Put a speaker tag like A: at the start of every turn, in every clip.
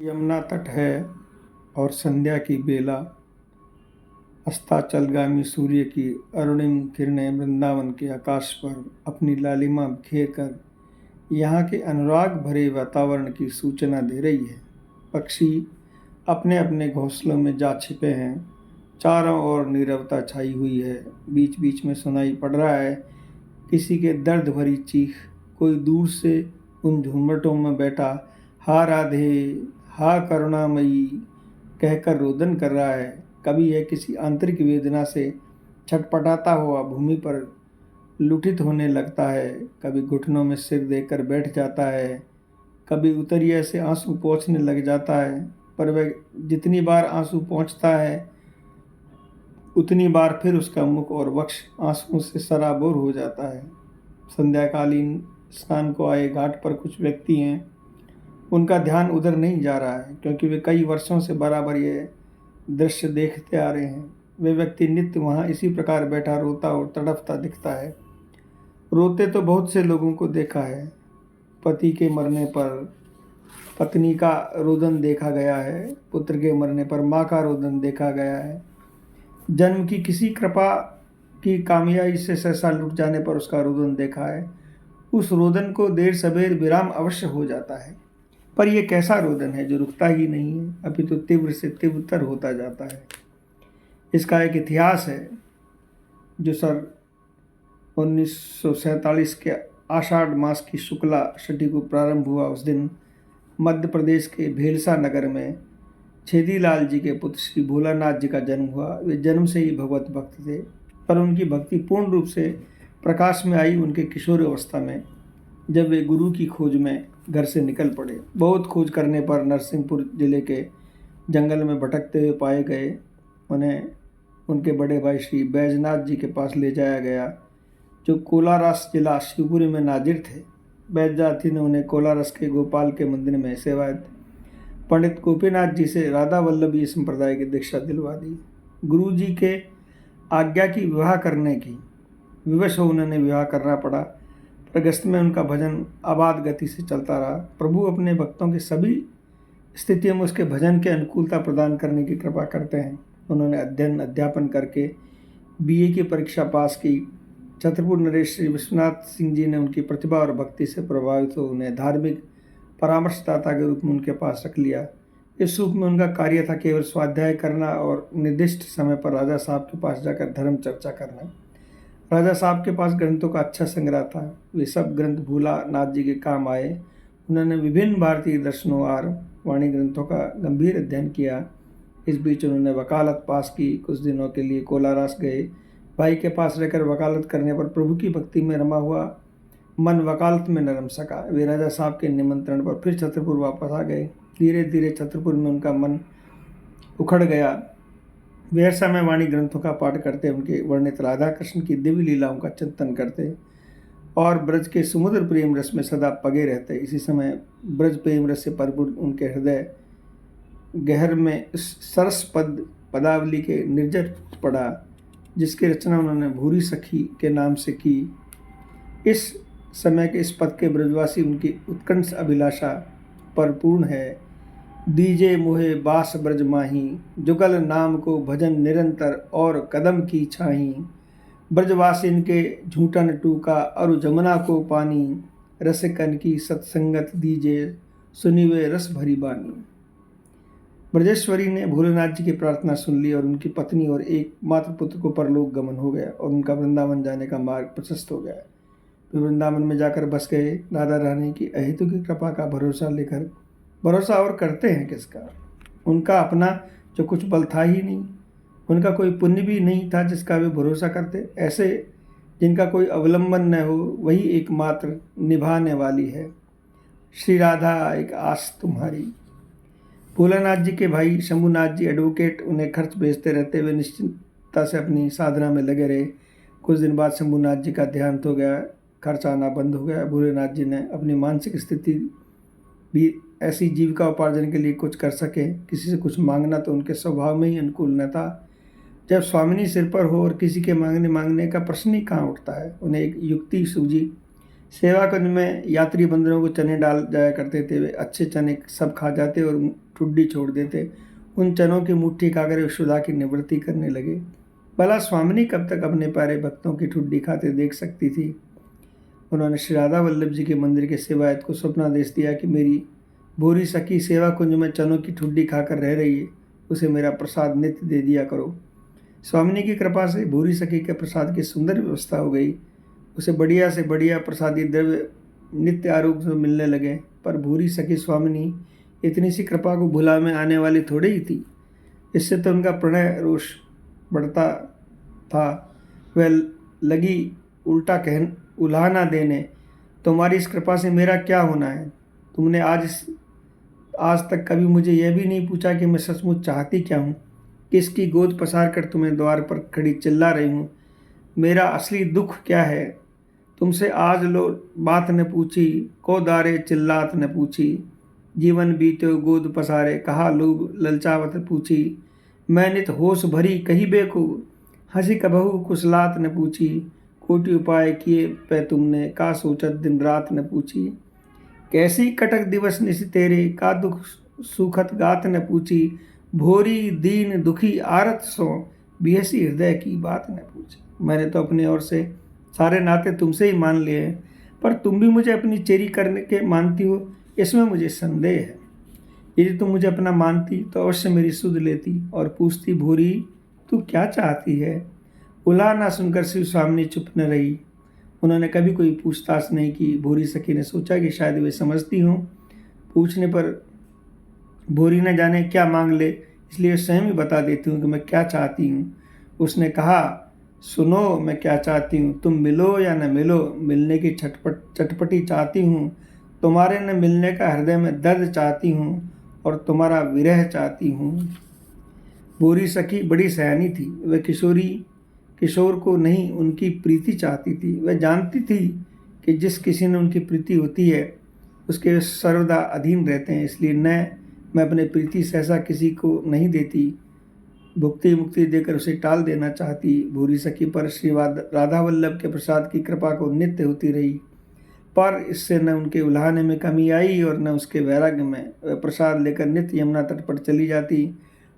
A: यमुना तट है और संध्या की बेला, अस्ताचलगामी सूर्य की अरुणिम किरणें वृंदावन के आकाश पर अपनी लालिमा बिखेर कर यहाँ के अनुराग भरे वातावरण की सूचना दे रही है। पक्षी अपने अपने घोंसलों में जा छिपे हैं। चारों ओर नीरवता छाई हुई है। बीच बीच में सुनाई पड़ रहा है किसी के दर्द भरी चीख। कोई दूर से उन झुमटों में बैठा हा राधे, हा करुणामयी कहकर रोदन कर रहा है। कभी यह किसी आंतरिक वेदना से छटपटाता हुआ भूमि पर लुठित होने लगता है, कभी घुटनों में सिर देकर बैठ जाता है, कभी उतरिया से आंसू पोंछने लग जाता है। पर वह जितनी बार आंसू पोंछता है उतनी बार फिर उसका मुख और वक्ष आंसुओं से सराबोर हो जाता है। संध्याकालीन स्नान को आए घाट पर कुछ व्यक्ति हैं। उनका ध्यान उधर नहीं जा रहा है क्योंकि वे कई वर्षों से बराबर ये दृश्य देखते आ रहे हैं। वे व्यक्ति नित्य वहाँ इसी प्रकार बैठा रोता और तड़पता दिखता है। रोते तो बहुत से लोगों को देखा है। पति के मरने पर पत्नी का रोदन देखा गया है, पुत्र के मरने पर माँ का रोदन देखा गया है, जन्म की किसी कृपा की कामयाबी से सहसा लुट जाने पर उसका रोदन देखा है। उस रोदन को देर सबेर विराम अवश्य हो जाता है, पर यह कैसा रोदन है जो रुकता ही नहीं है, अभी तो तीव्र से तीव्रतर होता जाता है। इसका एक इतिहास है जो सन 1947 के आषाढ़ मास की शुक्ला षठी को प्रारंभ हुआ। उस दिन मध्य प्रदेश के भेलसा नगर में छेदीलाल जी के पुत्र श्री भोलानाथ जी का जन्म हुआ। वे जन्म से ही भगवत भक्त थे, पर उनकी भक्ति पूर्ण रूप से प्रकाश में आई उनके किशोर अवस्था में, जब वे गुरु की खोज में घर से निकल पड़े। बहुत खोज करने पर नरसिंहपुर जिले के जंगल में भटकते हुए पाए गए। उन्हें उनके बड़े भाई श्री बैजनाथ जी के पास ले जाया गया, जो कोलारस जिला शिवपुरी में नाजिर थे। बैजनाथ ने उन्हें कोलारस के गोपाल के मंदिर में सेवायत पंडित गोपीनाथ जी से राधा वल्लभी संप्रदाय की दीक्षा दिलवा दी। गुरु जी के आज्ञा की विवाह करने की विवश हो उन्होंने विवाह करना पड़ा। प्रगस्त में उनका भजन आबाद गति से चलता रहा। प्रभु अपने भक्तों के सभी स्थितियों में उसके भजन के अनुकूलता प्रदान करने की कृपा करते हैं। उन्होंने अध्ययन अध्यापन करके बीए की परीक्षा पास की। छतरपुर नरेश श्री विश्वनाथ सिंह जी ने उनकी प्रतिभा और भक्ति से प्रभावित हो उन्हें धार्मिक परामर्शदाता के रूप में उनके पास रख लिया। इस रूप में उनका कार्य था केवल स्वाध्याय करना और निर्दिष्ट समय पर राजा साहब के पास जाकर धर्म चर्चा करना। राजा साहब के पास ग्रंथों का अच्छा संग्रह था। वे सब ग्रंथ भोलानाथ जी के काम आए। उन्होंने विभिन्न भारतीय दर्शनों और वाणी ग्रंथों का गंभीर अध्ययन किया। इस बीच उन्होंने वकालत पास की। कुछ दिनों के लिए कोलारस गए। भाई के पास रहकर वकालत करने पर प्रभु की भक्ति में रमा हुआ मन वकालत में न रम सका। वे राजा साहब के निमंत्रण पर फिर छतरपुर वापस आ गए। धीरे धीरे छतरपुर में उनका मन उखड़ गया। वे हर समय वाणी ग्रंथों का पाठ करते, उनके वर्णित राधा कृष्ण की दिव्य लीलाओं का चिंतन करते और ब्रज के समुद्र प्रेम रस में सदा पगे रहते। इसी समय ब्रज प्रेम रस से परिपूर्ण उनके हृदय गहर में सरस पदावली के निर्जर पड़ा, जिसकी रचना उन्होंने भूरी सखी के नाम से की। इस समय के इस पद के ब्रजवासी उनकी उत्कंठ अभिलाषा पर पूर्ण है। दीजे मुहे बास ब्रज माही, जुगल नाम को भजन निरंतर और कदम की छाही। ब्रजवासिन के झूठन टूका और जमुना को पानी, रसिकन की सत्संगत दीजे सुनिवे रस भरी बानी। ब्रजेश्वरी ने भोलेनाथ जी की प्रार्थना सुन ली और उनकी पत्नी और एक मात्र पुत्र को परलोक गमन हो गया और उनका वृंदावन जाने का मार्ग प्रशस्त हो गया। वे वृंदावन में जाकर बस गए। राधा रानी की अहेतु की कृपा का भरोसा लेकर, भरोसा और करते हैं किसका? उनका अपना जो कुछ बल था ही नहीं, उनका कोई पुण्य भी नहीं था जिसका वे भरोसा करते। ऐसे जिनका कोई अवलंबन न हो, वही एकमात्र निभाने वाली है। श्री राधा एक आस तुम्हारी। भोलानाथ जी के भाई शंभुनाथ जी एडवोकेट उन्हें खर्च भेजते रहते। वे निश्चिंतता से अपनी साधना में लगे रहे। कुछ दिन बाद शंभुनाथ जी का देहांत हो गया, खर्च आना बंद हो गया। भोलेनाथ जी ने अपनी मानसिक स्थिति भी ऐसी जीविका उपार्जन के लिए कुछ कर सके। किसी से कुछ मांगना तो उनके स्वभाव में ही अनुकूल न था। जब स्वामिनी सिर पर हो और किसी के मांगने का प्रश्न ही कहाँ उठता है। उन्हें एक युक्ति सूझी। सेवा कुंज में यात्री बंदरों को चने डाल जाया करते थे। वे अच्छे चने सब खा जाते और ठुड्डी छोड़ देते। उन चनों की मुट्ठी खाकर यशोदा की निवृत्ति करने लगे। भला स्वामिनी कब तक अपने प्यारे भक्तों की ठुड्डी खाते देख सकती थी। उन्होंने श्री राधा वल्लभ जी के मंदिर के सेवायत को स्वप्नादेश दिया कि मेरी भूरी सखी सेवा कुंज में चनों की ठुड्डी खाकर रह रही है, उसे मेरा प्रसाद नित्य दे दिया करो। स्वामिनी की कृपा से भूरी सखी के प्रसाद की सुंदर व्यवस्था हो गई। उसे बढ़िया से बढ़िया प्रसादी द्रव्य नित्य आरोग्य से मिलने लगे। पर भूरी सखी स्वामिनी इतनी सी कृपा को भुला में आने वाली थोड़ी ही थी। इससे तो उनका प्रणय रोष बढ़ता था। वह लगी उल्टा उल्हाना देने, तुम्हारी इस कृपा से मेरा क्या होना है। तुमने आज तक कभी मुझे यह भी नहीं पूछा कि मैं सचमुच चाहती क्या हूँ। किसकी गोद पसार कर तुम्हें द्वार पर खड़ी चिल्ला रही हूँ। मेरा असली दुख क्या है। तुमसे आज लो बात न पूछी, को दारे चिल्लात न पूछी। जीवन बीत्यो गोद पसारे, कहा लोग ललचावत पूछी। मैं नित होश भरी कही बेकू, हंसी कबहू कुशलात न पूछी। कोटि उपाय किए पे तुमने, का सोचत दिन रात न पूछी। कैसी कटक दिवस निश तेरे, का दुख सुखत गात न पूछी। भोरी दीन दुखी आरत सो, बिहसी हृदय की बात न पूछी। मैंने तो अपनी ओर से सारे नाते तुमसे ही मान लिए हैं, पर तुम भी मुझे अपनी चेरी करने के मानती हो, इसमें मुझे संदेह है। यदि तुम मुझे अपना मानती तो अवश्य मेरी सुध लेती और पूछती, भूरी तू क्या चाहती है। उल्हा ना सुनकर शिव स्वामिनी चुप न रही। उन्होंने कभी कोई पूछताछ नहीं की। भूरी सखी ने सोचा कि शायद वे समझती हों। पूछने पर भूरी न जाने क्या मांग ले, इसलिए स्वयं ही बता देती हूँ कि मैं क्या चाहती हूँ। उसने कहा, सुनो मैं क्या चाहती हूँ। तुम मिलो या न मिलो, मिलने की चटपटी चाहती हूँ। तुम्हारे न मिलने का हृदय में दर्द चाहती हूँ और तुम्हारा विरह चाहती हूँ। भूरी सखी बड़ी सयानी थी। वह किशोर को नहीं, उनकी प्रीति चाहती थी। वह जानती थी कि जिस किसी ने उनकी प्रीति होती है उसके सर्वदा अधीन रहते हैं। इसलिए न मैं अपने प्रीति सहसा किसी को नहीं देती, भुक्ति मुक्ति देकर उसे टाल देना चाहती। भूरी सखी पर श्री राधा वल्लभ के प्रसाद की कृपा को नित्य होती रही, पर इससे न उनके उल्हाने में कमी आई और न उसके वैराग्य में। वह प्रसाद लेकर नित्य यमुना तट पर चली जाती।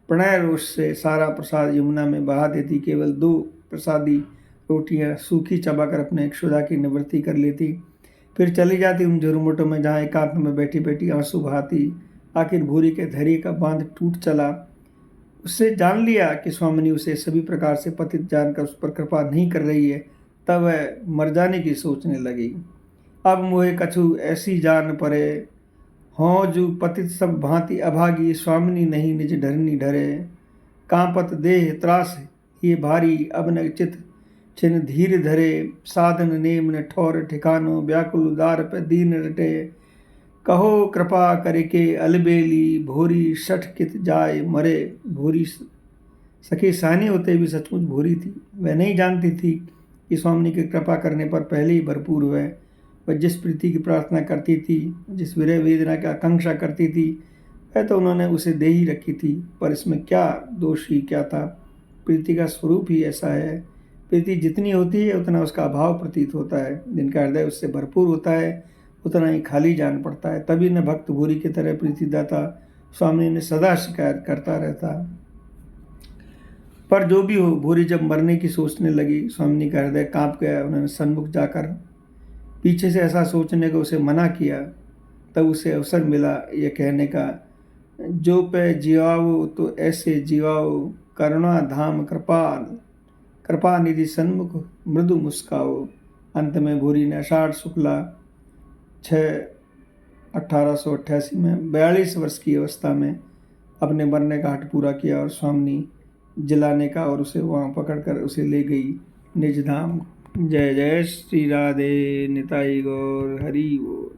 A: प्रणय रोष से सारा प्रसाद यमुना में बहा देती। केवल 2 प्रसादी रोटियां सूखी चबाकर अपने यशोदा की निवृत्ति कर लेती। फिर चली जाती उन झुरमुटों में जहाँ एकांत में बैठी बैठी आंसू बहाती। आखिर भूरी के धैर्य का बांध टूट चला। उससे जान लिया कि स्वामिनी उसे सभी प्रकार से पतित जानकर उस पर कृपा नहीं कर रही है, तब वह मर जाने की सोचने लगी। अब मोहे कछु ऐसी जान परे, हों जू पतित सब भांति अभागी। स्वामिनी नहीं निज ढरनी ढरे, कांपत देह त्रास ये भारी। अब न चित छिन धीर धरे, साधन नेम न ठौर ठिकानो। व्याकुल उदार पे दीन रटे, कहो कृपा करके अलबेली। भोरी सठ कित जाए मरे। भोरी सखी सयानी होते भी सचमुच भोरी थी। वह नहीं जानती थी कि स्वामिनी की कृपा करने पर पहले ही भरपूर वह जिस प्रीति की प्रार्थना करती थी, जिस विरह वेदना की आकांक्षा करती थी, वह तो उन्होंने उसे दे ही रखी थी। पर इसमें क्या दोष ही क्या था। प्रीति का स्वरूप ही ऐसा है। प्रीति जितनी होती है उतना उसका अभाव प्रतीत होता है। जिनका हृदय उससे भरपूर होता है उतना ही खाली जान पड़ता है। तभी न भक्त भूरी की तरह प्रीतिदाता स्वामी ने सदा शिकायत करता रहता। पर जो भी हो, भूरी जब मरने की सोचने लगी, स्वामिनी का हृदय कांप गया। उन्होंने सन्मुख जाकर पीछे से ऐसा सोचने को उसे मना किया। तब उसे अवसर मिला यह कहने का, जो पे जियाओ तो ऐसे जियाओ। करुणा धाम कृपा निधि सन्मुख मृदु मुस्काओ। अंत में भूरी ने आषाढ़ शुक्ला 6/1888 में 42 वर्ष की अवस्था में अपने मरने का हठ पूरा किया और स्वामिनी जलाने का और उसे वहाँ पकड़कर उसे ले गई निज धाम। जय जय श्री राधे निताई गौर हरि बोल।